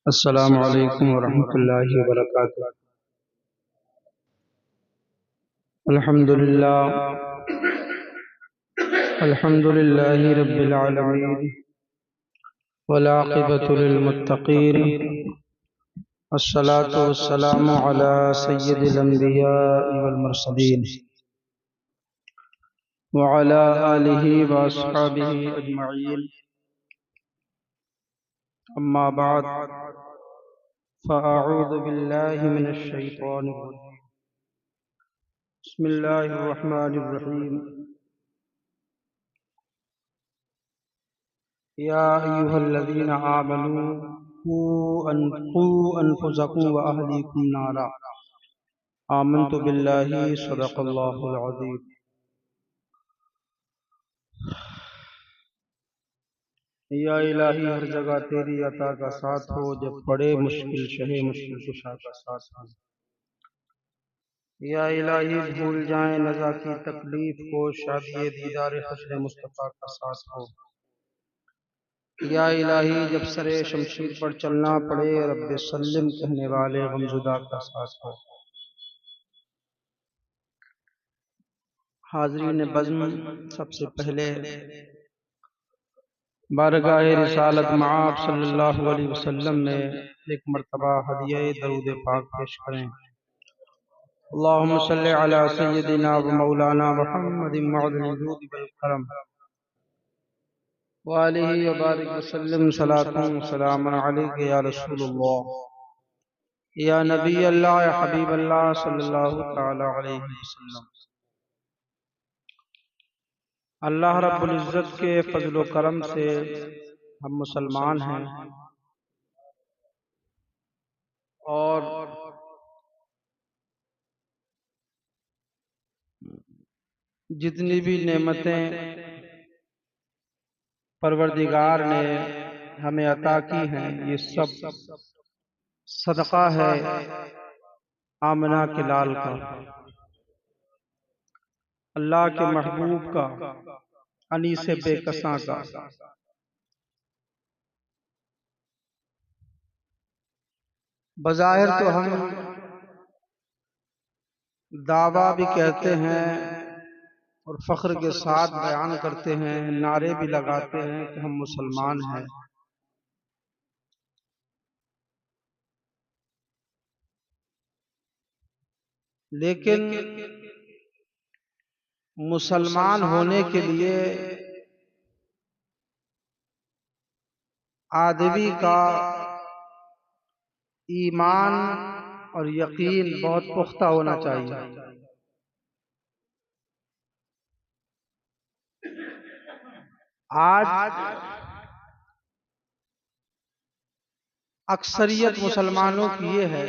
अस्सलामु अलैकुम वरहमतुल्लाहि वबरकातुहू। अल्हम्दुलिल्लाहि रब्बिल आलमीन वल आक़िबतु लिल मुत्तक़ीन अस्सलातु वस्सलामु अला सय्यिदिल अंबियाइ वल मुरसलीन व अला आलिहि व अस्हाबिहि अजमईन। अम्मा बाद फ़अऊज़ु बिल्लाहि मिनश शैतानिर रजीम। बिस्मिल्लाहिर रहमानिर रहीम। या अय्युहल्लज़ीना आमनू क़ू अनफुसकुम व अहलीकुम नारा आमनतु बिल्लाहि सदक़ल्लाहुल अज़ीम। या इलाही, हर जगह तेरी अता का साथ हो, जब पड़े मुश्किल शहे मुश्किल कुशा का साथ हो। या इलाही, भूल जाए नज़ा की तकलीफ को, शादी दीदार हश्र मुस्तफ़ा का साथ हो। या इलाही, जब सरे शमशीर पर चलना पड़े, रब्बे सल्लिम कहने वाले गमज़ुदा का साथ हो। हाज़रीन बज़्म, सबसे पहले बारगाह रिसालत मआब सल्लल्लाहु अलैहि वसल्लम में एक मरतबा हदिया दरूद पाक पेश करें। अल्लाहुम्मा सल्लि अला सय्यदिना व मौलाना मुहम्मदिन मअदनिल जूद वल करम व आलिहि व बारिक वसल्लम सलातन व सलामन अलैका या रसूलल्लाह या नबी अल्लाह या हबीब अल्लाह सल्लल्लाहु तआला अलैहि वसल्लम। अल्लाह रब्बुल इज़्ज़त के फज़ल व करम से हम मुसलमान हैं और जितनी भी नेमतें परवरदिगार ने हमें अता की हैं, ये सब सदका है आमना के लाल का, अल्लाह के महबूब का, अनीस बेकसां का। बज़ाहिर तो हम दावा भी कहते हैं और फख्र के साथ बयान करते हैं, नारे भी लगाते हैं कि हम मुसलमान हैं। लेकिन मुसलमान होने के लिए आदमी का ईमान और यकीन बहुत पुख्ता होना चाहिए। आज अक्सरियत मुसलमानों की ये है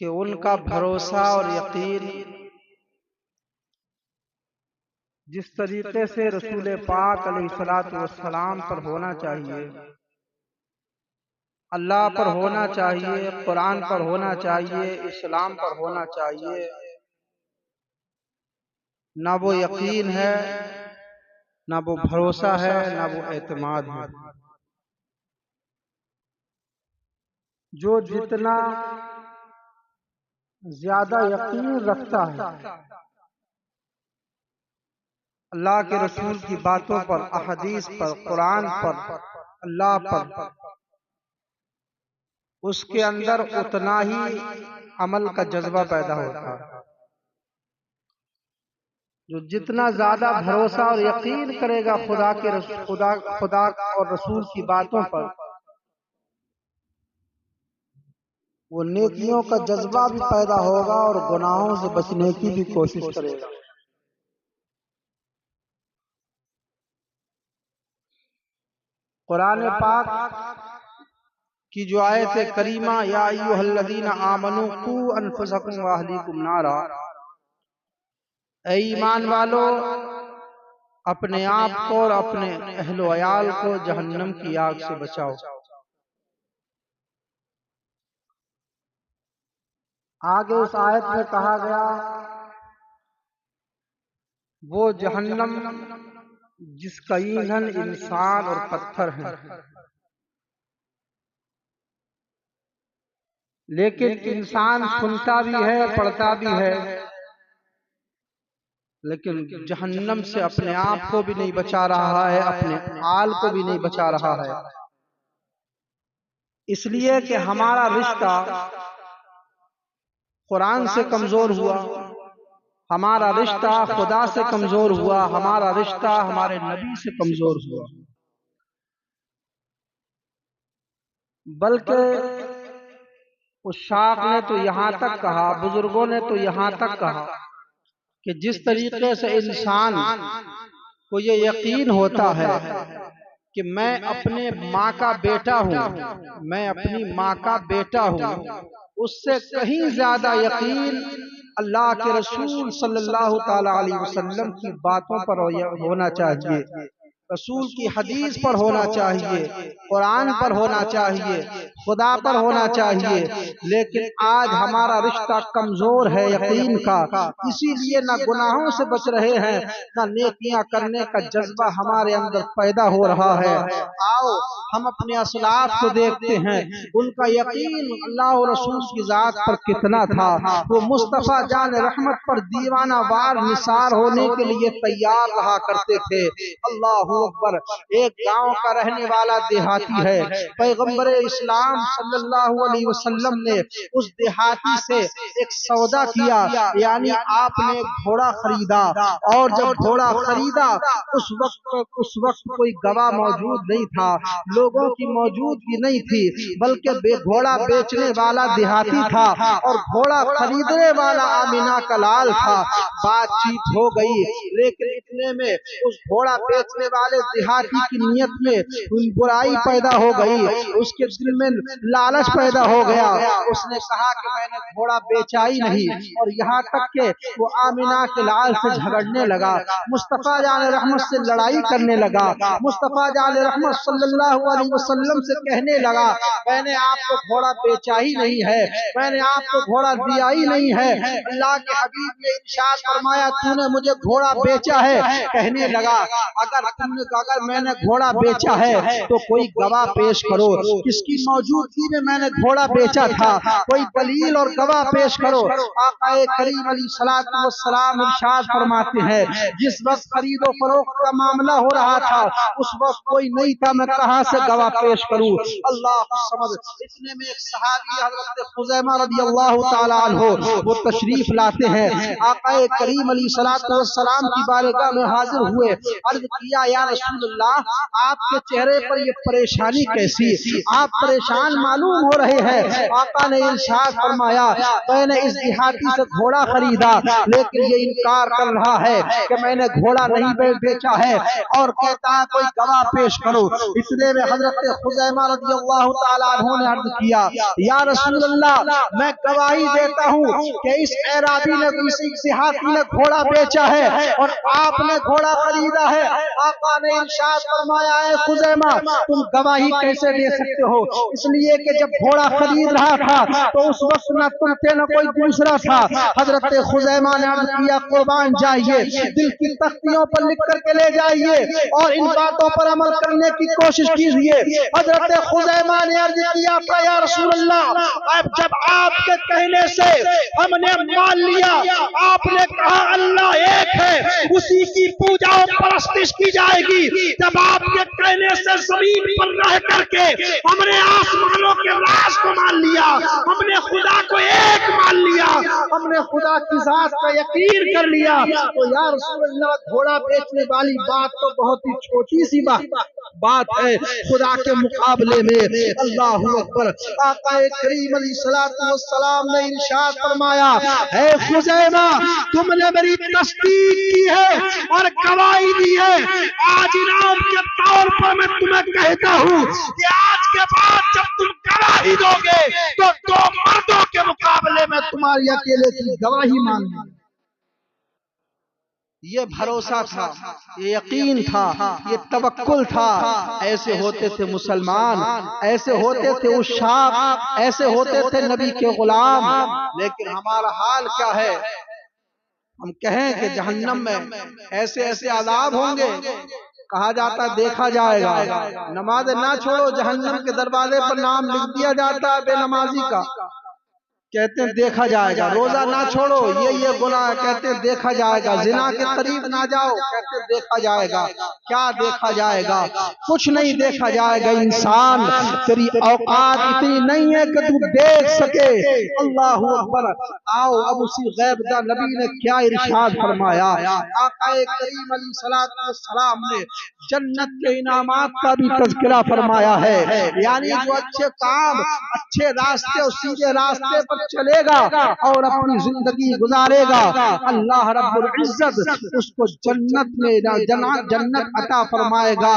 कि उनका भरोसा और यकीन जिस तरीके से रसूल पाक अलैहिस्सलातु वस्सलाम पर होना चाहिए, अल्लाह पर होना चाहिए, कुरान पर होना चाहिए, इस्लाम पर होना चाहिए, ना वो यकीन है, ना वो भरोसा है, ना वो एतमाद है। जो जितना ज्यादा यकीन रखता है अल्लाह के रसूल की बातों पर, अहदीस पर, कुरान पर, अल्लाह पर, उसके अंदर उतना ही अमल का जज्बा पैदा होता है। जो जितना ज्यादा भरोसा और यकीन करेगा खुदा और रसूल की बातों पर, वो नेकियों का जज्बा भी पैदा होगा और गुनाहों से बचने की भी कोशिश करेगा। कुरान पाक की जो आयत करीमा, या अय्युहल्लज़ीना आमनू क़ू अनफुसकुम व अहलीकुम नारा, ऐ ईमान वालो, अपने आप को और अपने अहलो अयाल को जहन्नम की आग से बचाओ। आगे उस आयत में कहा गया, वो जहन्नम जिसका ईंधन इंसान और पत्थर है, लेकिन इंसान सुनता भी है, पढ़ता भी है, लेकिन जहन्नम से अपने आप को भी नहीं बचा रहा है, अपने आल को भी नहीं बचा रहा है। इसलिए कि हमारा रिश्ता कुरान से कमजोर हुआ, हमारा रिश्ता खुदा से कमजोर हुआ, हमारा रिश्ता हमारे नबी से कमजोर हुआ। बल्कि उस शाख ने तो यहां तक कहा, बुजुर्गों ने तो यहां तक कहा कि जिस तरीके से इंसान को ये यकीन होता है कि मैं अपने माँ का बेटा हूँ, मैं अपनी माँ का बेटा हूँ, उससे कहीं ज्यादा यकीन अल्लाह के रसूल सल्लल्लाहु ताला अलैहि वसल्लम की बातों पर होना चाहिए, रसूल की हदीस पर होना चाहिए, कुरान पर होना चाहिए, खुदा पर होना चाहिए। लेकिन आज हमारा रिश्ता कमजोर है यकीन का, इसीलिए न गुनाहों से बच रहे हैं, न नेकियां करने का जज्बा हमारे अंदर पैदा हो रहा है। आओ हम अपने असलाफ को देखते हैं, उनका यकीन अल्लाह और रसूल की जात पर कितना था। वो मुस्तफा जान रहमत पर दीवाना वार निसार होने के लिए तैयार रहा करते थे। अल्लाह अकबर। एक गांव का रहने वाला देहाती है, पैगंबर इस्लाम सल्लल्लाहु अलैहि वसल्लम ने उस देहाती से एक सौदा किया, यानी आपने घोड़ा खरीदा, और जब घोड़ा खरीदा उस वक्त कोई गवाह मौजूद नहीं था, लोगों की मौजूदगी नहीं थी, बल्कि घोड़ा बेचने वाला देहाती था और घोड़ा खरीदने वाला आमिना का लाल था। बातचीत हो गई, लेकिन इतने में उस घोड़ा बेचने वाले देहाती की नियत में बुराई पैदा हो गई, उसके दिल में लालच पैदा हो गया। उसने कहा कि मैंने घोड़ा बेचा ही नहीं, और यहाँ तक के वो आमिना के लाल से झगड़ने लगा, मुस्तफा जान रहमत से लड़ाई करने लगा, मुस्तफा जान रहमत सल्लल्लाहु अलैहि वसल्लम से कहने लगा, मैंने आपको घोड़ा बेचा ही नहीं है, मैंने आपको घोड़ा दिया ही नहीं है। अल्लाह के हबीब ने इरशाद फरमाया, तूने मुझे घोड़ा बेचा है। कहने लगा, अगर मैंने घोड़ा बेचा है तो कोई गवाह पेश करो, किसकी मौजूदगी में मैंने घोड़ा बेचा था, कोई दलील और गवाह पेश करो। आका करीम अलैहिस्सलातु वस्सलाम इरशाद फरमाते हैं, जिस वक्त खरीदो फरोख्त का मामला हो रहा था उस वक्त कोई नहीं था, मैं कहां से गवाह पेश करूं। अल्लाह समझ। इतने में एक सहाबी हज़रत खुज़ैमा रज़ियल्लाहु ताला अन्हु वो तशरीफ लाते हैं, आका करीम अलैहिस्सलातु वस्सलाम की बारगाह में हाजिर हुए, अर्ज किया, या रसूलल्लाह आपके चेहरे पर ये परेशानी कैसी, आप परेशान मालूम हो रहे हैं। आका ने इरशाद फरमाया, मैंने इस देहाती से घोड़ा खरीदा, लेकिन ये इनकार कर रहा है कि मैंने घोड़ा नहीं बेचा है, और कहता है कोई गवाह पेश करो। इसलिए में हजरत खुज़ैमा रज़ियल्लाहु ताला अन्हु ने अर्ज किया, या रसूलल्लाह मैं गवाही देता हूँ कि इस एराबी ने, इस देहाती ने घोड़ा बेचा है और आपने घोड़ा खरीदा है। आका ने इरशाद फरमाया, है खुज़ैमा तुम गवाही कैसे दे सकते हो, इसलिए कि जब घोड़ा खरीद रहा था तो उस वक्त न तुम थे न कोई दूसरा था। हजरत खुज़ैमा ने अर्ज किया, कुर्बान जाइए, दिल की तख्तियों पर लिख करके ले जाइए और इन बातों पर अमल करने की कोशिश कीजिए। हजरत खुज़ैमा ने अर्ज किया, या रसूल अल्लाह अब जब आपके कहने से हमने मान लिया, आपने कहा अल्लाह एक है, उसी की पूजा और परस्तिश की जाएगी, जब आपके कहने से जमीन पर रह करके हमने आसमानों के राज को मान लिया, हमने खुदा को एक मान लिया, हमने खुदा की जात का यकीन कर लिया, तो या रसूल अल्लाह घोड़ा बेचने वाली बात तो बहुत ही छोटी सी बात है खुदा के मुकाबले में। अल्लाह अकबर। आका करीम अलैहिस्सलातु वस्सलाम ने इरशाद फरमाया, है खुज़ैमा तुमने मेरी तस्दीक की है और गवाही दी है, आज इनाम के तौर पर मैं तुम्हें कहता हूँ कि आज के बाद जब तुम गवाही दोगे तो दो मर्दों के मुकाबले में तुम्हारी अकेले की गवाही मान ली। ये भरोसा था, ये यकीन था, ये तवक्कुल था। ऐसे होते थे मुसलमान, ऐसे होते थे उशाक, ऐसे होते थे नबी के गुलाम। लेकिन हमारा हाल क्या है, हम कहें कि जहन्नम में ऐसे ऐसे अज़ाब होंगे कहा जाता है देखा जाएगा। नमाज ना छोड़ो, जहन्नम के दरवाजे पर नाम लिख दिया जाता है बेनमाजी का, कहते हैं देखा जाएगा। रोजा ना छोड़ो, ये गुनाह, कहते हैं देखा जाएगा। जिना के करीब ना जाओ, कहते हैं देखा जाएगा। क्या देखा जाएगा? कुछ नहीं देखा जाएगा। इंसान, तेरी औकात इतनी नहीं है कि तू देख सके। अल्लाह अकबर। आओ अब उसी गैबदा नबी ने क्या इरशाद फरमाया। आक़ाए करीम अलैहिस्सलातु वस्सलाम ने जन्नत के इनामात का भी तज़किरा फरमाया है। यानी जो अच्छे काम, अच्छे रास्ते और सीधे रास्ते पर चलेगा और अपनी जिंदगी गुजारेगा, अल्लाह रब्बुल इज्जत उसको जन्नत में जन्नत अता फरमाएगा।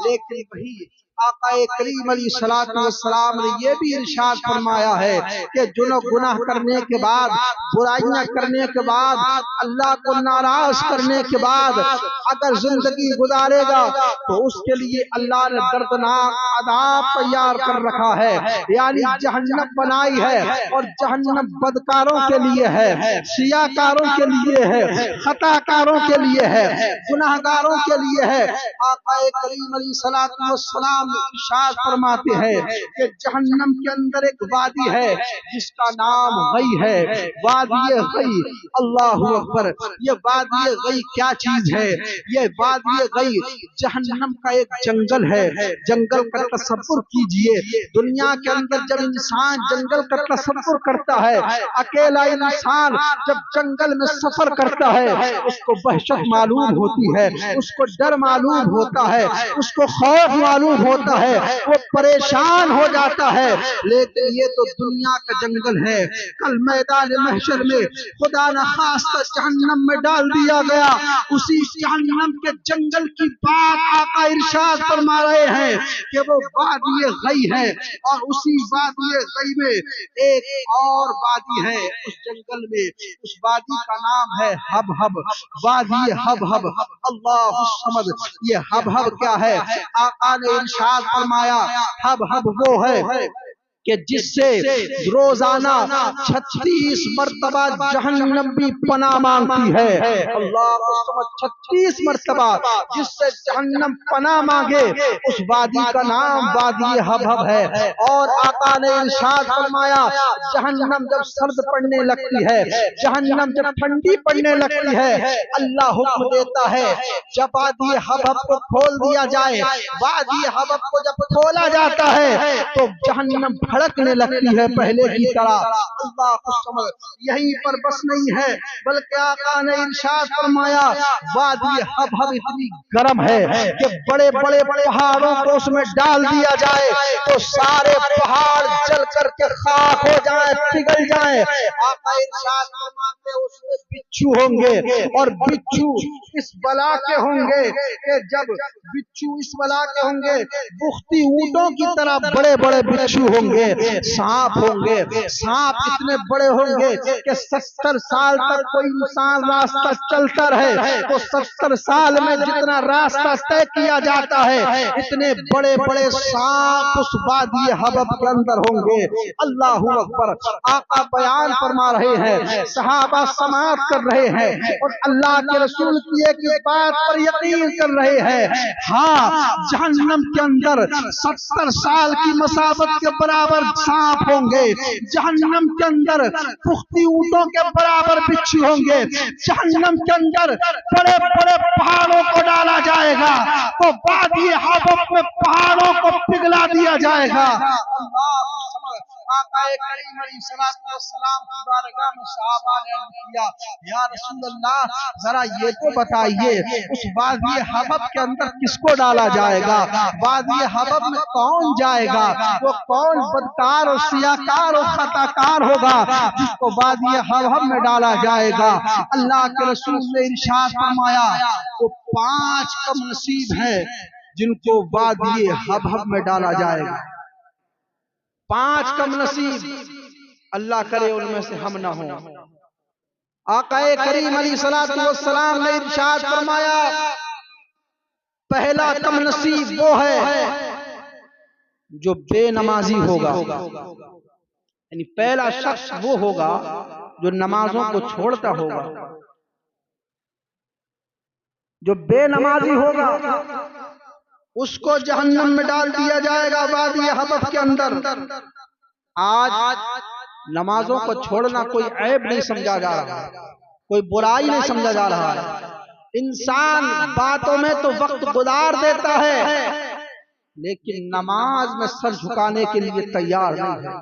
लेकिन वही आक़ाए करीम अलैहिस्सलातु वस्सलाम ने ये भी इरशाद फरमाया है कि जो गुनाह करने के बाद, बुराइयां करने के बाद, अल्लाह को नाराज करने के बाद अगर जिंदगी गुजारेगा तो उसके लिए अल्लाह ने दर्दनाक अज़ाब तैयार कर रखा है। यानी जहन्नम बनाई है और जहन्नम बदकारों के लिए है, सियाकारों के लिए है, खताकारों के लिए है, गुनाहगारों के लिए है। आक़ाए करीम अलैहिस्सलातु वस्सलाम इरशाद फरमाते हैं कि जहन्नम के अंदर एक वादी है जिसका नाम गई है, वादी गई। अल्लाहु अकबर। ये वादी गई क्या चीज है? ये वादी गई जहन्नम का एक जंगल है। जंगल का तसव्वुर कीजिए। दुनिया के अंदर जब इंसान जंगल का तसव्वुर करता है, अकेला इंसान जब जंगल में सफर करता है, उसको वहशत मालूम होती है, उसको डर मालूम होता है, उसको खौफ मालूम होता है, वो परेशान हो जाता है। लेकिन ये तो दुनिया का जंगल है। कल मैदान महशर में खुदा न खास्ता जहन्नम में डाल दिया गया। उसी जहन्नम के जंगल की बात आका इरशाद फरमा रहे हैं कि वो वादी गई है और उसी वादी गई में एक और वादी है उस जंगल में। उस वादी का नाम है हब-हब, वादी हब-हब। अल्लाह समद। ये हब-हब क्या है? आका ने इरशाद फरमाया हब-हब वो है कि जिससे रोजाना 36 मर्तबा जहन्नम भी पनाह मांगती है। अल्लाह 36 मर्तबा जिससे जहन्नम पनाह मांगे, उस वादी का नाम वादी हब-हब है। और आका ने इरशाद फरमाया जहन्नम जब सर्द पड़ने लगती है, जहन्नम जब ठंडी पड़ने लगती है, अल्लाह हुक्म देता है जब वादी हब-हब को खोल दिया जाए। वादी हब-हब को जब खोला जाता है तो जहन्नम भड़कने लगती है पहले की तरह। अल्लाह को समझ। यहीं पर बस नहीं है, बल्कि आका ने इरशाद फरमाया वादी हब-हब इतनी गर्म है कि बड़े बड़े पहाड़ों को उसमें डाल दिया जाए तो सारे पहाड़ जल करके खाक हो जाए, पिघल जाए। आका इरशाद फरमाते उसमें बिच्छू होंगे और बिच्छू इस बला के होंगे कि जब बिच्छू इस बला के होंगे, पुख्ती ऊंटों की तरह बड़े बड़े बिच्छू होंगे। सांप होंगे, सांप इतने बड़े होंगे कि 70 साल तक कोई इंसान रास्ता चलता रहे तो 70 साल में जितना रास्ता तय किया जाता है, इतने बड़े बड़े सांप उस वादी हब-हब के अंदर होंगे। अल्लाहू अकबर। आका बयान फरमा रहे हैं, सहाबा समाअत कर रहे हैं और अल्लाह के रसूल की एक बात पर यकीन कर रहे हैं। हाँ, जहन्नम के अंदर 70 साल की मसाफत के बराबर सांप होंगे। जहन्नम के अंदर पुख्ती ऊंटों के बराबर बिच्छू होंगे। जहन्नम के अंदर बड़े बड़े पहाड़ों को डाला जाएगा तो वादी हब-हब में पहाड़ों को पिघला दिया जाएगा। आक़ाए करीम अलैहिस्सलातु वस्सलाम की बारगाह में सहाबा ने अर्ज़ किया, या रसूल अल्लाह जरा ये तो बताइए उस वादी हब-हब के अंदर किसको डाला जाएगा? वादी हब-हब में कौन जाएगा? वो कौन बदकार और सियाकार और खताकार होगा जिसको वादी हब-हब में डाला जाएगा? अल्लाह के रसूल ने इरशाद फरमाया वो 5 कम नसीब हैं जिनको वादी हब-हब में डाला जाएगा। 5 कम नसीब, अल्लाह करे उनमें से हम ना हों। आक़ाए करीम अलैहिस्सलातु वस्सलाम ने इरशाद फरमाया पहला कम नसीब वो है जो बेनमाजी होगा। यानी पहला शख्स वो होगा जो नमाजों को छोड़ता होगा, जो बेनमाजी होगा। उसको जहन्नम में डाल दिया जाएगा वादी हबफ के अंदर। आज नमाजों को छोड़ना कोई ऐब नहीं समझा जा रहा है, कोई बुराई नहीं समझा जा रहा है। इंसान बातों में तो वक्त गुजार देता है, लेकिन नमाज में सर झुकाने के लिए तैयार नहीं है।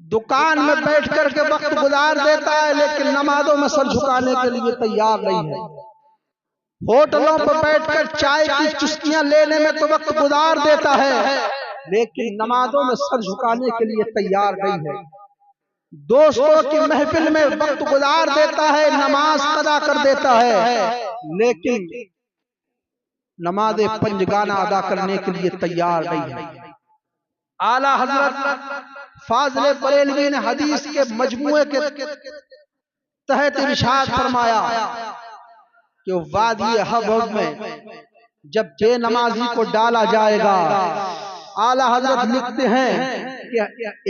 दुकान में बैठ करके वक्त गुजार देता है, लेकिन नमाजों में सर झुकाने के लिए तैयार नहीं है। होटलों पर बैठकर चाय की चुस्कियां लेने में तो वक्त गुजार देता है, लेकिन नमाजों में सर झुकाने के लिए तैयार नहीं है। दोस्तों की महफिल में वक्त गुजार देता है, नमाज अदा कर देता है, लेकिन नमाज पंजगाना अदा करने के लिए तैयार नहीं है। आला हजरत फाज़िल बरेलवी ने हदीस के मजमूए के तहत इरशाद फरमाया कि वादी हबफ में जब बेनमाजी को डाला जाएगा, आला हजरत लिखते हैं कि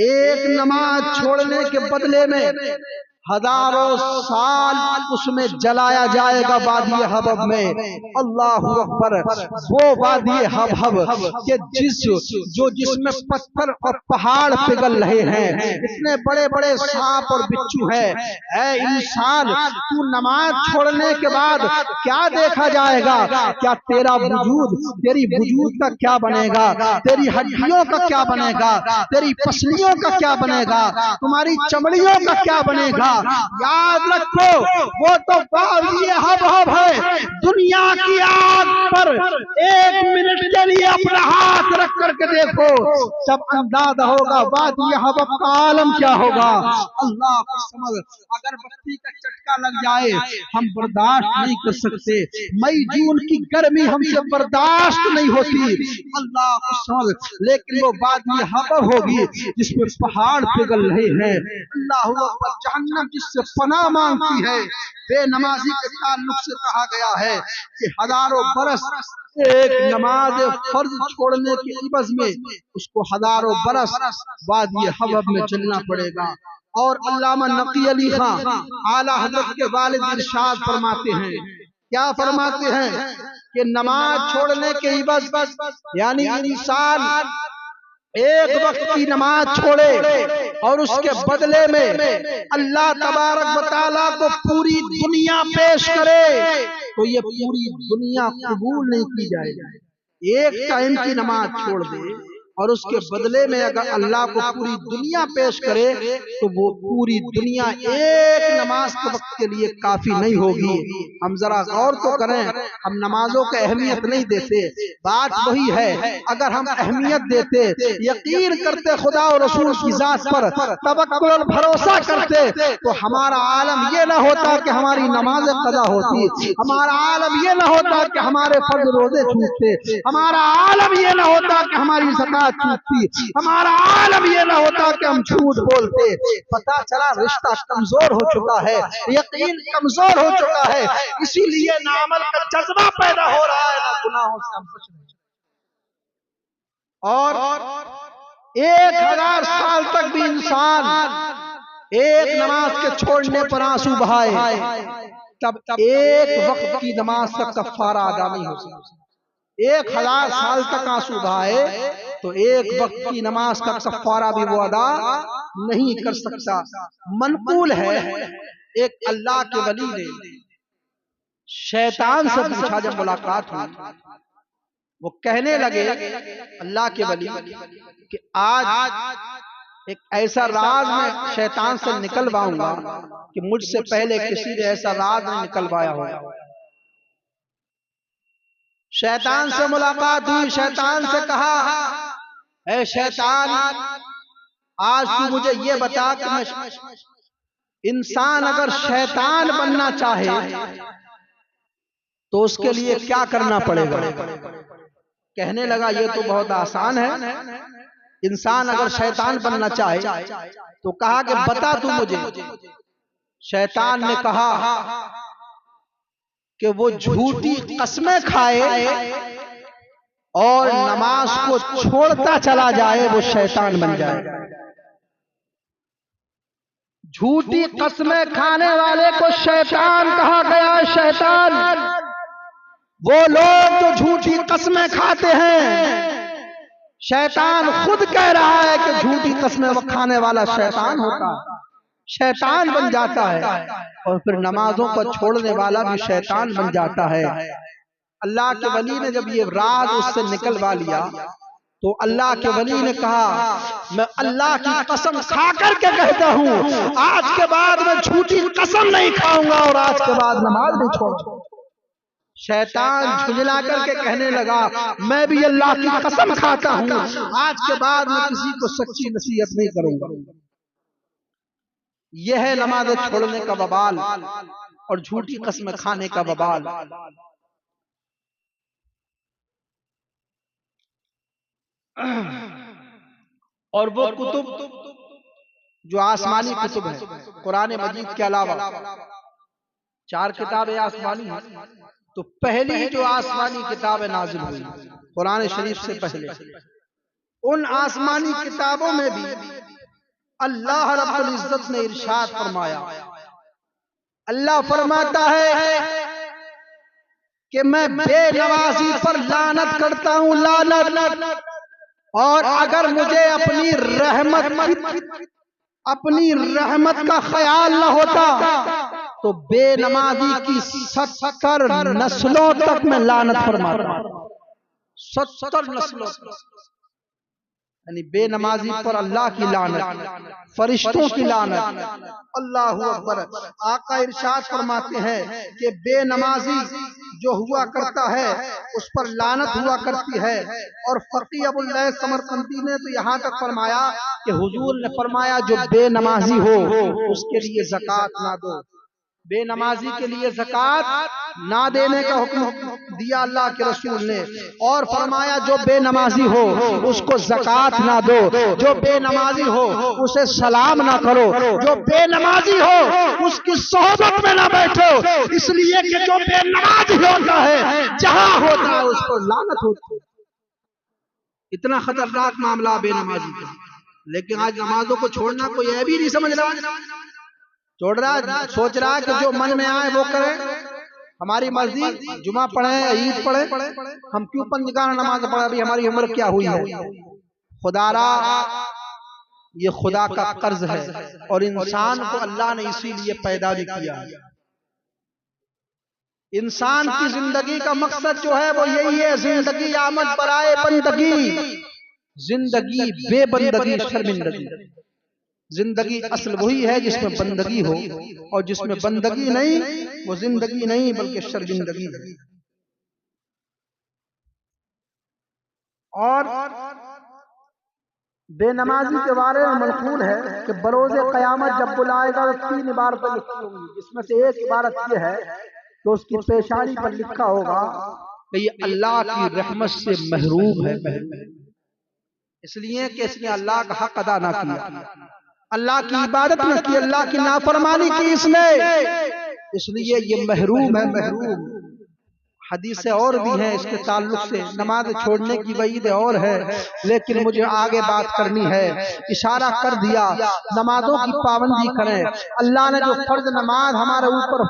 एक नमाज छोड़ने के बदले में हजारों साल उसमें जलाया जाएगा वादी हबफ में। अल्लाहु अकबर। वो वादी हबफ के जिसमें पत्थर और पहाड़ पिघल रहे हैं, इतने बड़े बड़े सांप और बिच्छू हैं। ऐ इंसान, तू नमाज छोड़ने के बाद क्या देखा जाएगा? क्या तेरा वजूद, तेरी वजूद का क्या बनेगा? तेरी हड्डियों का क्या बनेगा? तेरी पसलियों का क्या बनेगा? तुम्हारी चमड़ियों का क्या बनेगा? याद रखो, वो तो वादी हबफ है। दुनिया की आग पर 1 मिनट के लिए अपना हाथ रख करके देखो, जब अंदाजा होगा वादी हबफ का आलम क्या होगा। अल्लाह को समझ, अगर बत्ती का चटका लग जाए हम बर्दाश्त नहीं कर सकते, मई जून की गर्मी हमसे बर्दाश्त नहीं होती, अल्लाह को समझ। लेकिन वो वादी हबफ होगी जिसमें पहाड़ पिघल रहे हैं। अल्लाह अकबर। जहन्नम जिससे पनाह मांगती है। बेनमाजी के ताल्लुक से कहा गया है कि हजारों बरस एक नमाज फर्ज छोड़ने के इवज में उसको हजारों बरस वादी हबफ में चलना पड़ेगा। और अल्लामा नकी अली खां आला हजरत के वालिद इरशाद फरमाते हैं, क्या फरमाते हैं कि नमाज छोड़ने के इवज यानी इंसान एक वक्त की नमाज छोड़े और उसके बदले में अल्लाह तबारक व तआला को पूरी दुनिया पेश करे, तो ये पूरी दुनिया कबूल नहीं की जाएगी। एक टाइम की नमाज छोड़ दे और उसके बदले में अगर अल्लाह को पूरी दुनिया पेश करे, तो वो पूरी दुनिया एक नमाज के वक्त के लिए काफी नहीं होगी। हम जरा गौर तो करें, हम नमाजों को अहमियत नहीं देते। बात वही है, अगर हम अहमियत देते, यकीन करते खुदा और रसूल की जात पर, तवक्कुल और भरोसा करते, तो हमारा आलम ये न होता कि हमारी नमाजें कज़ा होती, हमारा आलम ये न होता कि हमारे फर्ज रोजे छूटते, हमारा आलम ये न होता कि हमारी ज़कात छूटती, हमारा आलम ये ना होता कि हम झूठ बोलते। पता चला रिश्ता कमजोर हो चुका है, यकीन कमजोर हो चुका है, इसीलिए ना अमल का जज्बा पैदा हो रहा है, ना गुनाहों से हम बच रहे। और 1000 साल तक भी इंसान एक नमाज के छोड़ने पर आंसू बहाए, तब एक वक्त की नमाज का कफ़ारा अदा नहीं हो सकता। 1000 साल तक आंसू बहाए तो एक वक्त की नमाज का कफ़ारा भी वो अदा नहीं कर सकता। मनकूल है, एक अल्लाह के वली ने शैतान से पूछा, जब मुलाकात हुई, वो कहने लगे अल्लाह के वली कि आज एक ऐसा राज मैं शैतान से निकलवाऊंगा कि मुझसे पहले किसी ने ऐसा राज नहीं निकलवाया होगा। शैतान से मुलाकात हुई, शैतान से कहा, ऐ शैतान, आज तू मुझे ये बता कि मैं इंसान अगर शैतान बनना चाहे तो उसके लिए क्या करना पड़ेगा? कहने लगा ये तो बहुत आसान है, इंसान अगर शैतान बनना चाहे तो कहा कि बता तू मुझे। शैतान ने कहा कि वो झूठी कस्में खाए और नमाज को छोड़ता चला जाए, वो शैतान बन जाए। झूठी कस्में खाने वाले को शैतान कहा गया। शैतान वो लोग जो झूठी कस्में खाते हैं, शैतान खुद कह रहा है कि झूठी कस्में खाने वाला शैतान होता है, शैतान बन जाता है, और फिर नमाजों को छोड़ने वाला भी शैतान बन जाता है। अल्लाह के वली ने जब ये राज उससे निकलवा लिया तो अल्लाह के वली ने कहा, मैं अल्लाह की कसम खा करके कहता हूँ, आज के बाद मैं झूठी कसम नहीं खाऊंगा और आज के बाद नमाज नहीं छोड़ूंगा। शैतान झुंझला करके कहने लगा, मैं भी अल्लाह की कसम खाता हूँ, आज के बाद मैं किसी को सच्ची नसीहत नहीं करूंगा। यह है नमाज छोड़ने का बवाल और झूठी कसम खाने का बवाल। और वो कुतुब जो आसमानी कुतुब है, कुरान मजीद के अलावा 4 किताबें आसमानी हैं, तो पहली जो आसमानी किताबें नाजिल हुई कुरान शरीफ से पहले, उन आसमानी किताबों में भी अल्लाह रब्बुल इज्जत ने इरशाद फरमाया, अल्लाह फरमाता है कि मैं बेनवाजी पर लानत करता हूं, लानत। और अगर मुझे अपनी रहमत का ख्याल न होता तो बेनमाजी की 70 नस्लों तक मैं लानत फरमाता। 70 नस्लों, यानी बेनमाजी पर अल्लाह की लानत, फरिश्तों की लानत। अल्लाहू अकबर। आका इरशाद फरमाते हैं कि बेनमाजी जो हुआ करता है उस पर लानत हुआ करती है। और फकी अबुल लैथ समरकंदी ने तो यहाँ तक फरमाया कि हुजूर ने फरमाया, जो बेनमाजी हो उसके लिए ज़कात ना दो, बेनमाजी के लिए ज़कात ना देने का हुक्म दिया अल्लाह के रसूल ने। और फरमाया, जो बेनमाजी हो उसको ज़कात ना दो, जो बेनमाजी हो उसे सलाम ना करो, जो बेनमाजी हो उसकी सोहबत में ना बैठो, इसलिए कि जो बेनमाजी होता है जहां होता है उसको लानत होती है। इतना खतरनाक मामला बेनमाजी का। लेकिन आज नमाजों को छोड़ना कोई ये भी नहीं समझ रहा, छोड़ रहा, सोच रहा है कि जो मन में आए वो करें, हमारी मर्जी, जुमा पढ़े, ईद पढ़े, हम क्यों पंजगाना नमाज पढ़े, अभी हमारी उम्र क्या हुई है। खुदारा ये खुदा का कर्ज है और इंसान को अल्लाह ने इसीलिए पैदा भी किया है। इंसान की जिंदगी का मकसद जो है वो यही है, जिंदगी आमद बराए बंदगी, जिंदगी बेबंदगी शर्मिंदगी। जिंदगी असल वही है जिसमें बंदगी हो, और जिसमें बंदगी नहीं वो जिंदगी नहीं बल्कि शर्मिंदगी है। और बेनमाजी के बारे में मनकूल है कि बरोज़े क़यामत जब बुलाएगा तो 3 इबारतें लिखी होंगी, जिसमें से एक इबारत यह है कि उसकी पेशानी पर लिखा होगा कि ये अल्लाह की रहमत से महरूम है, इसलिए कि इसने अल्लाह का हक अदा ना किया, अल्लाह की इबादत न की, अल्लाह की नाफरमानी की इसने, इसलिए ये महरूम है, महरूम। हदीसें और भी हैं इसके ताल्लुक से, नमाज छोड़ने की वईद और है, लेकिन मुझे आगे बात करनी है। इशारा कर दिया नमाजों की पाबंदी करें। अल्लाह ने जो फर्ज नमाज हमारे ऊपर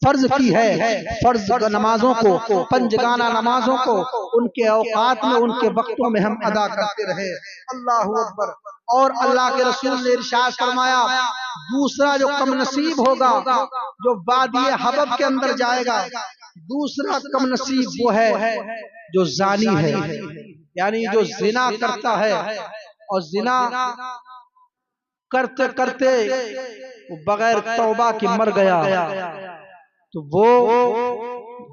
फर्ज की है, फर्ज नमाजों को, पंजगाना नमाजों को उनके औकात में, उनके वक्तों में हम अदा करते रहे। अल्लाहू अकबर। और अल्लाह के रसूल ने इरशाद फरमाया, दूसरा जो कम नसीब होगा जो वादी हबब के अंदर जाएगा, दूसरा कम नसीब वो है जो जानी है, यानी जो जिना करता है और जिना करते करते वो बगैर तौबा के मर गया तो वो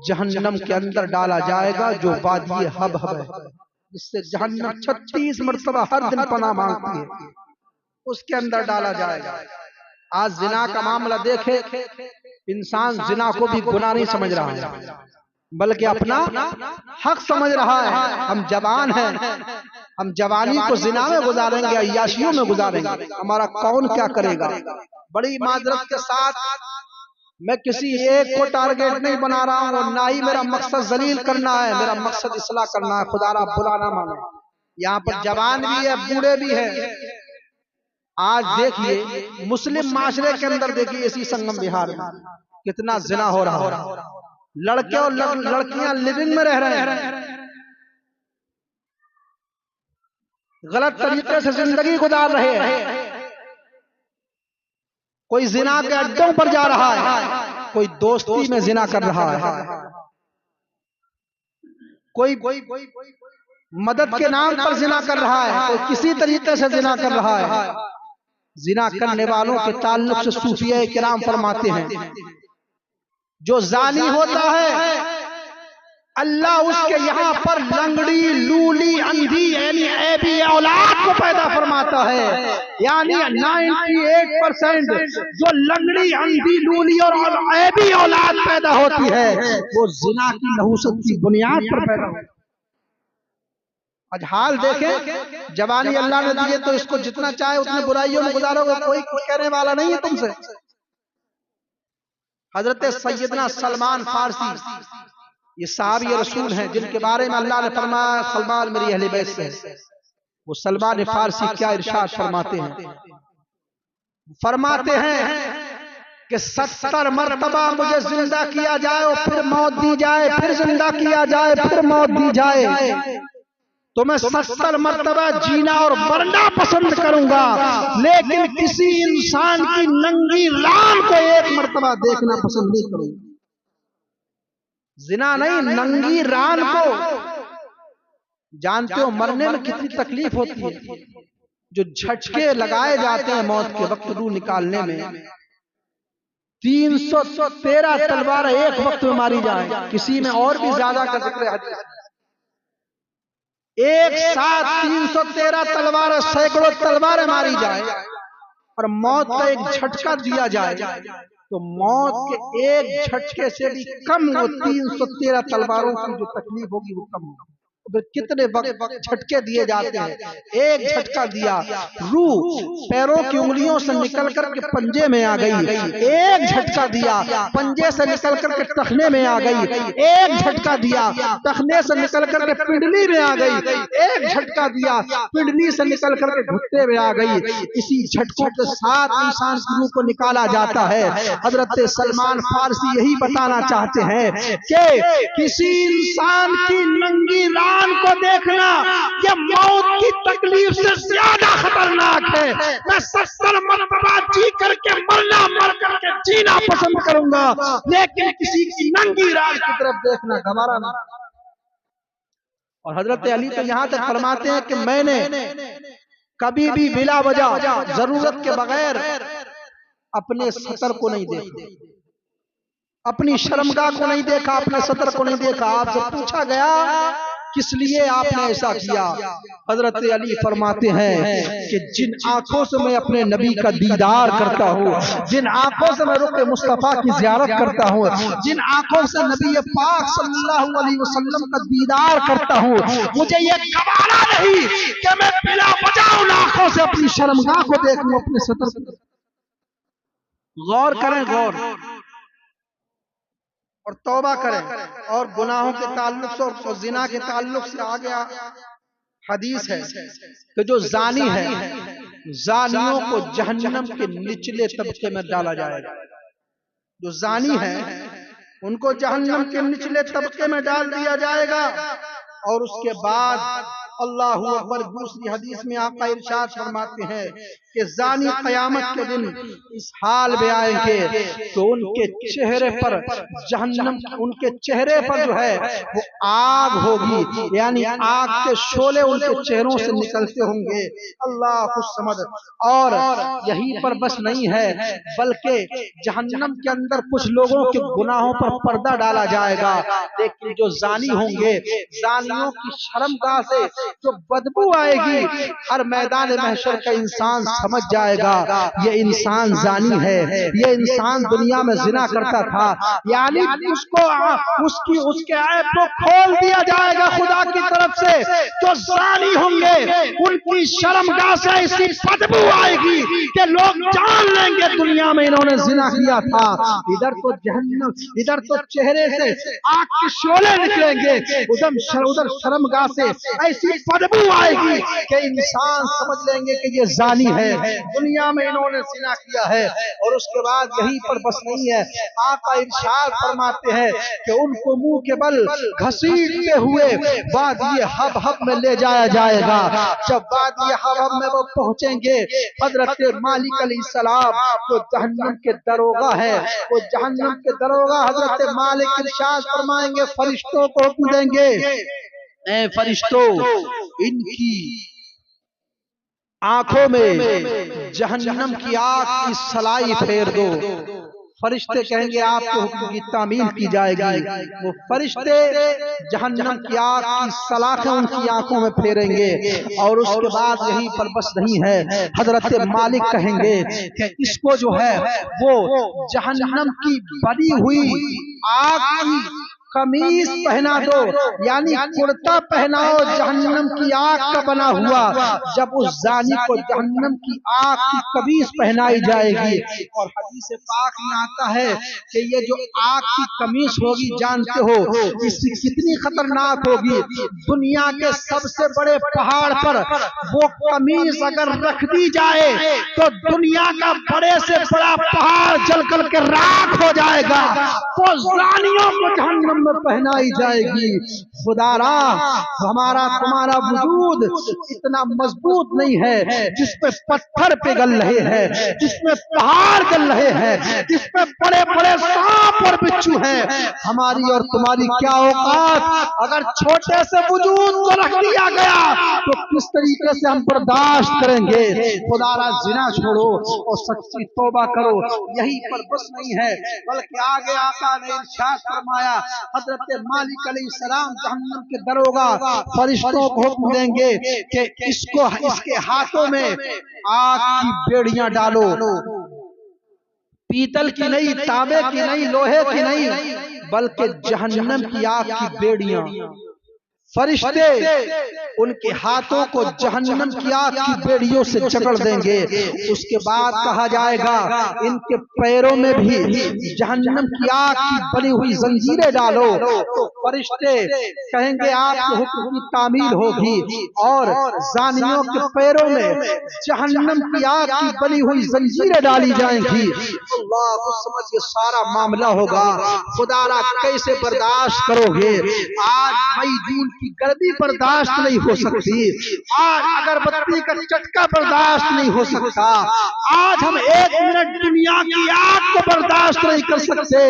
जहन्नम के अंदर डाला जाएगा, जो वादी हबहब है, जिससे जहन्नम 36 मरतबा हर दिन पनाह मांगती है, उसके अंदर डाला जाएगा। आज जिना का मामला देखे, इंसान जिना को भी गुनाह नहीं समझ रहा है बल्कि अपना हक समझ रहा है। हम जवान हैं, हम जवानी को जिना में गुजारेंगे, अय्याशियों में गुजारेंगे, हमारा कौन क्या करेगा। बड़ी माजरत के साथ मैं किसी एक को टारगेट नहीं बना रहा हूँ, ना ही मेरा मकसद जलील करना है, मेरा मकसद इस्लाह करना है, खुदा रा बुरा ना माने। यहाँ पर जवान भी है, बूढ़े भी है। आज देखिए मुस्लिम माशरे के अंदर देखिए, इसी संगम बिहार में कितना जिना हो रहा है, लड़के और लड़कियां लिविंग में रह रहे हैं, गलत तरीके से जिंदगी गुजार रहे हैं। कोई जिना के अड्डों पर जा रहा है, कोई दोस्ती में जिना कर रहा है, कोई मदद के नाम पर जिना कर रहा है, कोई किसी तरीके से जिना कर रहा है। जिना करने वालों के ताल्लुक से सूफिया किराम फरमाते हैं, जो जानी होता है अल्लाह उसके यहाँ पर लंगड़ी, लूली, अंधी यानी ऐबी औलाद को पैदा फरमाता है। यानी 98% जो लंगड़ी, अंधी, लूली और ऐबी औलाद पैदा होती है वो जिना की नहुसत की बुनियाद पर पैदा होती है। आज हाल देखें, जवानी अल्लाह ने दिए तो इसको जितना चाहे उतने बुराइयों में गुजारोगे, कोई कहने वाला नहीं है तुमसे। हजरत सैयदना सलमान फारसी, ये साहबी रसूल हैं जिनके बारे में अल्लाह ने फरमाया सलमान मेरी अहले बैत से। वो सलमान फारसी क्या इरशाद फरमाते हैं कि 70 मरतबा मुझे जिंदा किया जाए और फिर मौत दी जाए, फिर जिंदा किया जाए, फिर मौत दी जाए, तो मैं 70 मरतबा जीना और मरना पसंद करूंगा, लेकिन किसी इंसान की नंगी रान को एक मरतबा देखना पसंद नहीं करूंगा। जिना नहीं, नंगी रान को। जानते हो मरने में कितनी तकलीफ होती है, जो झटके लगाए जाते हैं मौत के वक्त रूह निकालने में। 313 तलवार एक वक्त में मारी जाए, किसी में और भी ज्यादा का जिक्र है। एक साथ 313 तलवार, सैकड़ों तलवारें मारी जाए और मौत का एक झटका दिया जाए, तो मौत के एक झटके से भी कम वो 313 तलवारों की जो तकलीफ होगी वो कम होगी। कितने वक्त झटके दिए जाते हैं। एक झटका दिया, रूह पैरों की उंगलियों से निकल करके पंजे में आ गई। एक झटका दिया, पंजे से निकल करके टखने में आ गई। एक झटका दिया, टखने से निकल करके पिंडली में आ गई। एक झटका दिया, पिंडली से निकल करके घुट्टे में आ गई। इसी झटकों के साथ इंसान की रूह को निकाला जाता है। हजरत सलमान फारसी यही बताना चाहते हैं कि किसी इंसान की नंगी को देखना ये मौत की तकलीफ से ज्यादा खतरनाक है। मैं 70 मरतबा जी करके मरना, मर करके जीना पसंद करूंगा, लेकिन किसी की नंगी रात की तरफ देखना गवारा नहीं। और हजरत अली तो यहां तक फरमाते हैं कि मैंने कभी भी बिला वजह, जरूरत के बगैर अपने सतर को नहीं देखा, अपनी शर्मगाह को नहीं देखा, अपने सतर को नहीं देखा। आपसे पूछा गया किस लिए आपने ऐसा किया? हजरत अली फरमाते हैं कि जिन आंखों से मैं अपने नबी का दीदार करता हूँ, जिन आंखों से मैं रुक मुस्तफा की ज़ियारत करता हूँ, जिन आंखों से नबी पाक सल्लल्लाहु अलैहि वसल्लम का दीदार करता हूँ, मुझे ये गवारा नहीं कि मैं बिला वजह उन आंखों से अपनी शर्मगाह को देखूं, अपने सतर को। गौर करें, गौर और तौबा करें। और गुनाहों के ताल्लुक से और जिना के ताल्लुक से आगे हदीस है कि जो जानी है, जानियों को जहन्नम के निचले तबके में डाला जाएगा। जो जानी है उनको जहन्नम के निचले तबके में डाल दिया जाएगा। और उसके बाद अल्लाहु अकबर, दूसरी हदीस में आका इरशाद फरमाते हैं कि जानी क़यामत के दिन इस हाल में आएंगे तो उनके चेहरे पर जहन्नम, उनके चेहरे पर जो है वो आग होगी, यानी आग के शोले उनके चेहरों से निकलते होंगे। अल्लाह कुछ समझ। और यहीं पर बस नहीं है, बल्कि जहन्नम के अंदर कुछ लोगों के गुनाहों पर पर्दा डाला जाएगा। लेकिन जो जानी होंगे, जानियों की शर्मगाह से जो बदबू आएगी, हर मैदान महशर का इंसान समझ जाएगा ये इंसान जानी है, ये इंसान दुनिया में जिना करता था। यानी उसको उसके ऐब को खोल दिया जाएगा खुदा की तरफ से। जो जानी होंगे उनकी शर्मगाह से ऐसी बदबू आएगी कि लोग जान लेंगे दुनिया में इन्होंने जिना किया था। इधर तो जहन्नम, इधर तो चेहरे से आग के शोले निकलेंगे, उधर शर्मगाह से ऐसी ऐसी बदबू आएगी कि इंसान समझ लेंगे कि ये जानी है, दुनिया में इन्होंने जिना किया है। और उसके बाद यहीं पर बस नहीं है, आका इरशाद फरमाते हैं कि उनको मुंह के बल घसीटते हुए वादिये हब में ले जाया जाएगा। जब वादिये हब में वो पहुंचेंगे, हजरत मालिक अलैहिस्सलाम जो जहन्नम के दरोगा है, वो जहन्नम के दरोगा हजरत मालिक इरशाद फरमाएंगे, फरिश्तों को हुक्म देंगे, ऐ फरिश्तों, इनकी आंखों में जहन्नम की आग की सलाई फेर दो। फरिश्ते कहेंगे आपके हुक्म की तामील की जाएगी। वो फरिश्ते जहन्नम की आग की सलाखें उनकी आंखों में फेरेंगे। और उसके बाद यहीं पर बस नहीं है, हजरत मालिक कहेंगे कि इसको जो है वो जहन्नम की बनी हुई आग की कमीज पहना दो, यानी कुर्ता पहनाओ जहन्नम की आग का बना हुआ। जब उस जानी को जहन्नम की आग की कमीज पहनाई जाएगी, और हदीस पाक में आता है कि ये जो आग की कमीज होगी, जानते हो इसकी कितनी खतरनाक होगी। दुनिया के सबसे बड़े पहाड़ पर वो कमीज अगर रख दी जाए तो दुनिया का बड़े से बड़ा पहाड़ जलकर के राख हो जाएगा। वो जानियों को जहन्नम में पहनाई जाएगी। खुदारा हमारा तुम्हारा वजूद इतना मजबूत नहीं है जिसपे पत्थर पिघल रहे हैं, जिसमें पहाड़ गल रहे हैं, जिसपे बड़े बड़े सांप और बिच्छू हैं। हमारी और तुम्हारी क्या औकात, अगर छोटे से वजूद को रख दिया गया तो किस तरीके से हम बर्दाश्त करेंगे। खुदारा जिना छोड़ो और सच्ची तौबा करो। यही पर बस नहीं है, बल्कि आगे आका ने इरशाद फरमाया, हजरत मालिक अलैहिस्सलाम जहन्नम के दरोगा फरिश्तों को हुक्म देंगे कि इसको, इसके हाथों में आग की बेड़ियां डालो, पीतल की नहीं, तांबे की नहीं, लोहे की नहीं, बल्कि जहन्नम की आग की बेड़ियां। फरिश्ते उनके हाथों को जहन्नम की आग की बेड़ियों से जकड़ देंगे। उसके बाद कहा जाएगा इनके पैरों में भी जहन्नम की आग की बनी हुई जंजीरें डालो। तो फरिश्ते कहेंगे आपके हुक्म की तामील होगी, और जानियों के पैरों में जहन्नम की आग की बनी हुई जंजीरें डाली जाएंगी। अल्लाह को समझिए सारा मामला होगा। खुदारा कैसे बर्दाश्त करोगे? आज मई जून की गर्मी बर्दाश्त नहीं हो सकती, आज अगरबत्ती का चटका बर्दाश्त नहीं हो सकता, आज हम एक मिनट दुनिया की आग को बर्दाश्त नहीं कर सकते,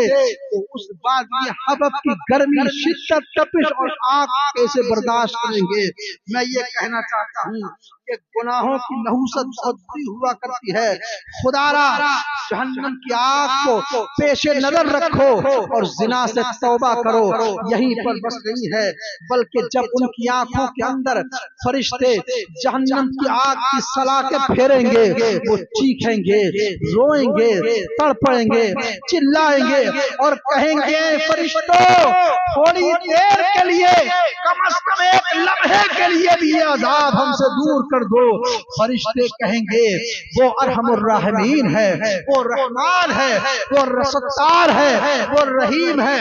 तो उस बाद ये हबब की गर्मी, शिद्दत, तपिश और आग कैसे बर्दाश्त करेंगे? मैं ये कहना चाहता हूँ कि गुनाहों की नहुसत बहुत बुरी हुआ करती है। खुदारा जहन्नम की आग को पेशे नजर रखो और जिना से तौबा करो। यहीं पर बस नहीं है, बल्कि जब उनकी आंखों के अंदर फरिश्ते जहन्नम की आग की सलाखें फेरेंगे, वो चीखेंगे, रोएंगे, तड़पेंगे, चिल्लाएंगे और कहेंगे, फरिश्तों थोड़ी देर के लिए, कम से कम एक लम्हे के लिए भी अज़ाब हमसे दूर कर दो। फरिश्ते कहेंगे वो अरहमुर राहिमीन है, वो रहमान है, वो रसत्तार है, वो रहीम है।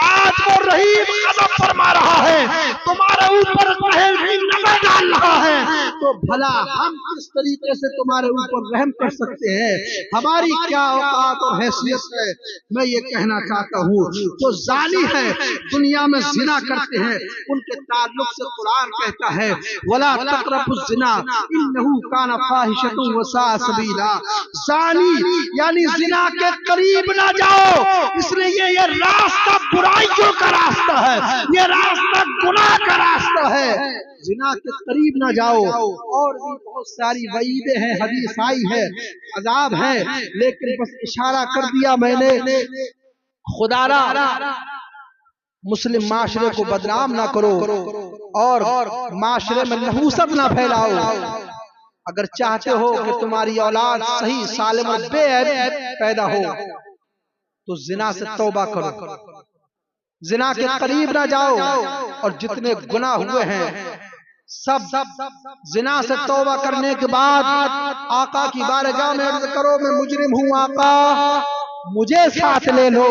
आज वो रहीम कदम फरमा रहा है, तुम्हारे ऊपर नजर डाल रहा है, तो भला हम किस तरीके से तुम्हारे ऊपर रहम कर सकते हैं? हमारी क्या औकात और हैसियत है? मैं ये कहना चाहता हूँ, जो जानी है, दुनिया में जिना करते हैं, उनके ताल्लुक से कुरान कहता है, वला तक़रबुज़ ज़िना इन्नहु काना फ़ाहिशतुन व साअ सबीला। जानी यानी जिना के करीब ना जाओ, इसलिए ये रास्ता बुराइयों का रास्ता है, ये रास्ता गुनाह का रास्ता है। जिना के करीब ना जाओ। और भी बहुत सारी वईदें हैं, हदीस आई है, अजाब है, लेकिन बस इशारा कर दिया मैंने। खुदारा मुस्लिम माशरे को बदनाम ना करो और माशरे में नहूसत ना फैलाओ। अगर चाहते हो कि तुम्हारी औलाद सही सालिम और बेऐब पैदा हो तो जिना से तौबा करो, जिना के करीब ना जाओ, और जितने गुनाह हुए हैं सब जिना से तौबा करने के बाद आका की बारगाह में अर्ज करो, मैं मुजरिम हूँ आका, मुझे साथ ले लो,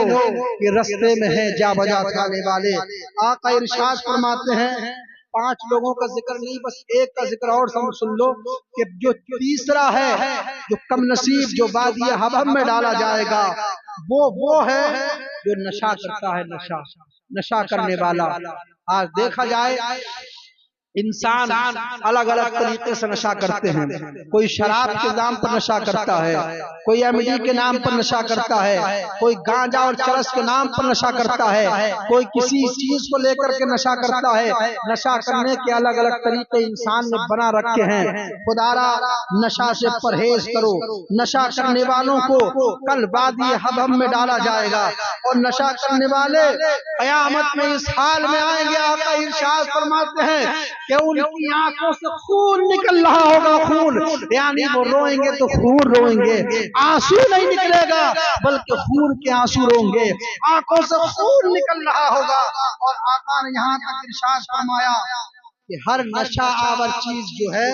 ये रास्ते में है जा बजा खाने वाले। आका इरशाद फरमाते हैं, 5 लोगों का जिक्र नहीं, बस एक का जिक्र और सुन लो कि जो तीसरा है, जो कम नसीब, जो वादी हबम में डाला जाएगा, वो है जो नशा करता है। नशा करने वाला। आज देखा जाए इंसान अलग अलग तरीके से नशा करते हैं। कोई शराब के नाम पर नशा करता है, कोई एमडी के नाम पर नशा करता है, कोई गांजा और चरस के नाम पर नशा करता है, कोई किसी चीज को लेकर के नशा करता है। नशा करने के अलग अलग तरीके इंसान ने बना रखे हैं। खुदारा नशा से परहेज करो। नशा करने वालों को कल वादी हबम में डाला जाएगा और नशा करने वाले कयामत में इस हाल में आएंगे। आका इरशाद फरमाते हैं कि उनकी आंखों से खून निकल रहा होगा, खून, यानी वो रोएंगे तो खून रोएंगे, आंसू नहीं निकलेगा बल्कि खून के आंसू रोएंगे, आंखों से खून निकल रहा होगा। और आका ने यहाँ तक इरशाद फरमाया कि हर नशा आवर चीज जो है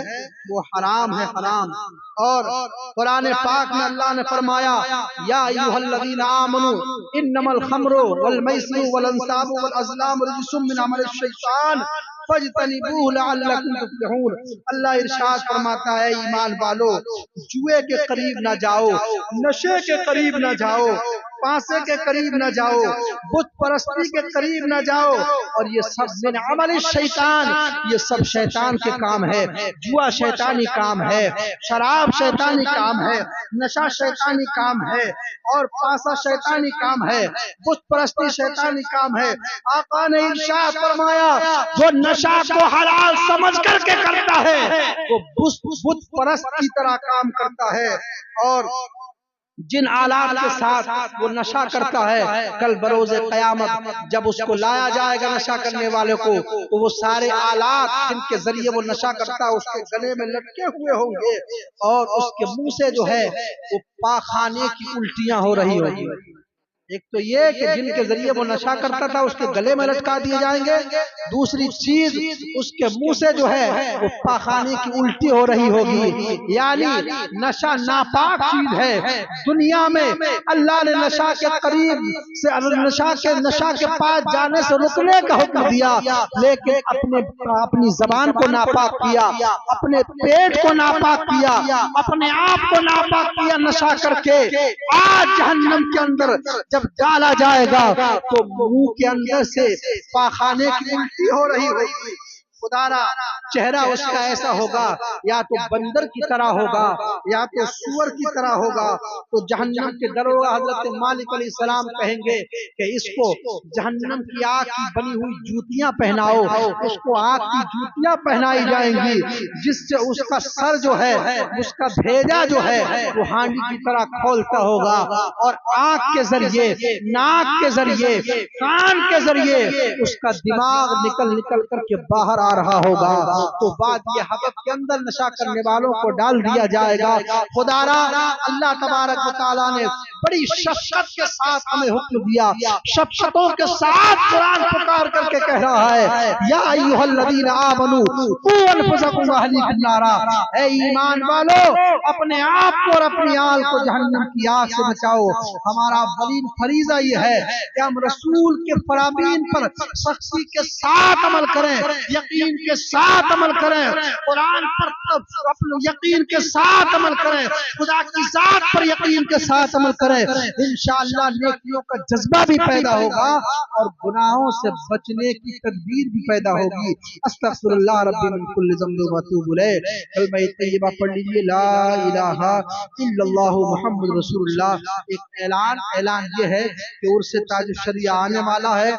वो हराम है, हराम। और कुरान पाक में अल्लाह ने फरमाया या अय्युहल्लज़ीना आमनू इन्नमल खम्रु वल मैसिरु वल अंसाबु वल अज़लामु रिजसुम मिन अमलिश शैतान फज्तनिबूहु लअल्लकुम तुफ्लिहून। अल्लाह इरशाद फरमाता है, ईमान वालो, जुए के करीब ना जाओ, नशे के करीब ना जाओ, पासे के करीब न जाओ, बुत परस्ती के करीब न जाओ। और ये सब मिन अमल शैतान, ये सब शैतान के काम है। जुआ शैतानी काम है, शराब शैतानी काम है, नशा शैतानी काम है, और पासा शैतानी काम है, बुत परस्ती शैतानी काम है। आका ने इरशाद फरमाया जो नशा को हलाल समझ करके करता है वो बुत परस्त की तरह काम करता है। और जिन आलात के साथ वो नशा करता है, कल बरोज़े क़यामत जब उसको लाया जाएगा नशा करने वाले को, तो वो सारे आलात जिनके जरिए वो नशा करता है उसके गले में लटके हुए होंगे और उसके मुंह से जो है वो पाखाने की उल्टियां हो रही होगी। एक तो ये कि जिनके जरिए वो नशा करता था उसके गले में लटका दिए जाएंगे, दूसरी चीज उसके मुंह से जो है वो पाखाने की उल्टी हो रही होगी। यानी नशा नापाक चीज है। दुनिया में अल्लाह ने नशा के करीब से, नशा के पास जाने से रुकने का हुक्म दिया, लेकिन अपनी जबान को नापाक किया, अपने पेट को नापाक किया, अपने आप को नापाक किया नशा करके। आज जहन्नम के अंदर जब डाला जाएगा तो मुंह के अंदर से पाखाने की उल्टी हो रही होगी। खुदारा चेहरा उसका ऐसा होगा, या तो बंदर की तरह होगा या तो सुअर की तरह होगा। तो जहन्नम के दरोगा हजरत मालिक अलैहिस्सलाम कहेंगे कि इसको जहन्नम की आग की बनी हुई जूतियां पहनाओ। उसको आग की जूतियां पहनाई जाएंगी जिससे उसका सर जो है, उसका भेजा जो है वो हांडी की तरह खोलता होगा और आंख के जरिए, नाक के जरिए, कान के जरिए उसका दिमाग निकल निकल करके बाहर रहा होगा। तो बाद ये हबब के अंदर नशा करने वालों को डाल दिया जाएगा। खुदारा अल्लाह तबारक व तआला ने बड़ी शफ़क़त के साथ हमें हुक्म दिया, शफ़क़तों के साथ कुरान पुकार करके कह रहा है या अय्युहल्लज़ीना आमनू कू अनफुसकुम व अहलीकुम नारा। ऐ ईमान वालो, अपने आप को और अपनी आल को जहन्नम की आग से बचाओ। हमारा बलीन फरीजा ये है कि हम रसूल के फरामीन पर सख्ती के साथ अमल करें, यकीन के साथ अमल करें, कुरान पर अपने यकीन के साथ अमल करें, खुदा की जात पर यकीन के साथ अमल करें। इंशाअल्लाह नेकियों का जज्बा भी पैदा होगा और गुनाहों से बचने की तदबीर भी पैदा होगी। अस्तगफिरुल्लाह रब्बी मिन कुल्लि ज़ंबिन व अतूबु इलैह। कलमा तय्यबा पढ़ लीजिए, ला इलाहा इल्लल्लाह मुहम्मद रसूलुल्लाह। एक ऐलान ये है कि उर्स ताज शरिया आने वाला है।